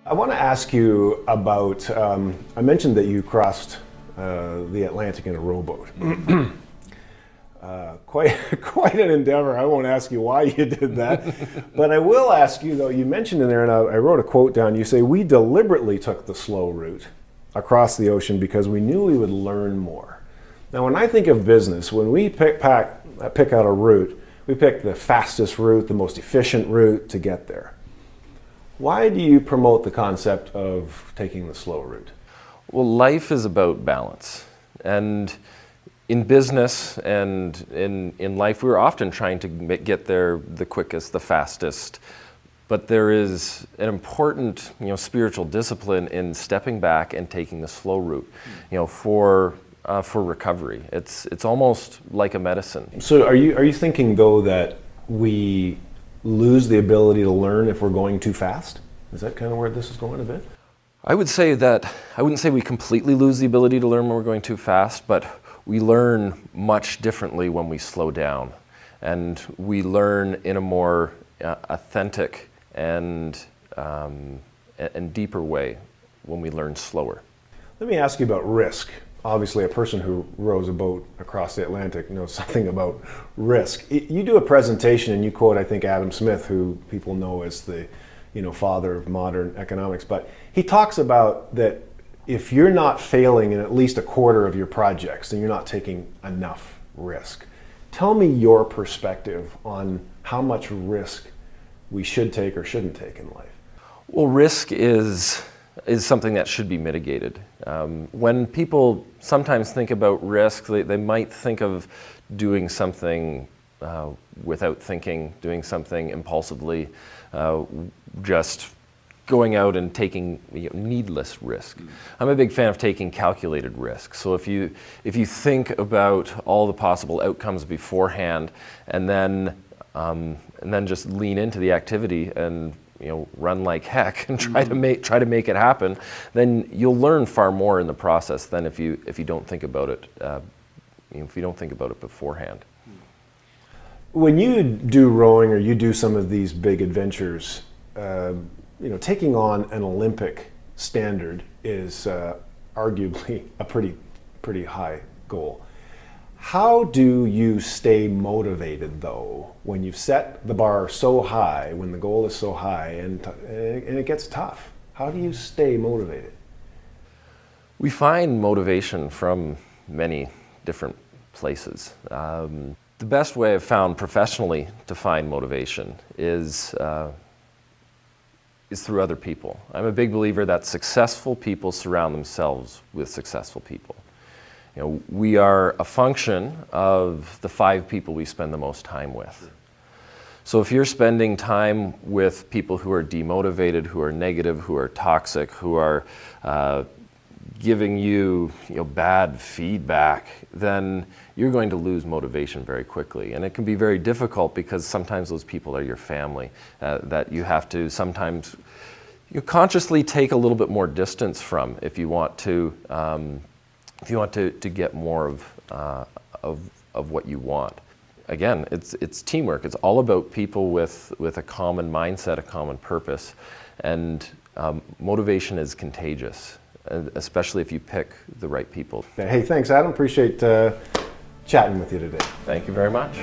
I want to ask you about, I mentioned that you crossed the Atlantic in a rowboat. Quite an endeavor. I won't ask you why you did that, but I will ask you though, you mentioned in there, and I wrote a quote down, you say, "We deliberately took the slow route across the ocean because we knew we would learn more." Now when I think of business, when we pick out a route, we pick the fastest route, the most efficient route to get there. Why do you promote the concept of taking the slow route? Well, life is about balance. And in business and in life, we're often trying to get there the quickest, the fastest. But there is an important, spiritual discipline in stepping back and taking the slow route, for recovery. It's almost like a medicine. So are you thinking though that we lose the ability to learn if we're going too fast? Is that kind of where this is going a bit? I would say that, I wouldn't say we completely lose the ability to learn when we're going too fast, but we learn much differently when we slow down. And we learn in a more authentic and deeper way when we learn slower. Let me ask you about risk. Obviously, a person who rows a boat across the Atlantic knows something about risk. You do a presentation and you quote, I think, Adam Smith, who people know as the father of modern economics, but he talks about that if you're not failing in at least a quarter of your projects, then you're not taking enough risk. Tell me your perspective on how much risk we should take or shouldn't take in life. Well, risk is something that should be mitigated. When people sometimes think about risk, they might think of doing something without thinking, doing something impulsively, just going out and taking needless risk. I'm a big fan of taking calculated risk. So if you think about all the possible outcomes beforehand, and then just lean into the activity and run like heck and try to make it happen, then you'll learn far more in the process than if you don't think about it. If you don't think about it beforehand. When you do rowing or you do some of these big adventures, taking on an Olympic standard is arguably a pretty high goal. How do you stay motivated though when you've set the bar so high, when the goal is so high and it gets tough? How do you stay motivated? We find motivation from many different places. The best way I've found professionally to find motivation is through other people. I'm a big believer that successful people surround themselves with successful people. We are a function of the 5 people we spend the most time with. So if you're spending time with people who are demotivated, who are negative, who are toxic, who are giving you bad feedback, then you're going to lose motivation very quickly. And it can be very difficult because sometimes those people are your family that you have to sometimes consciously take a little bit more distance from if you want to get more of what you want. Again, it's teamwork. It's all about people with a common mindset, a common purpose, and motivation is contagious, especially if you pick the right people. Hey, thanks, Adam. Appreciate chatting with you today. Thank you very much.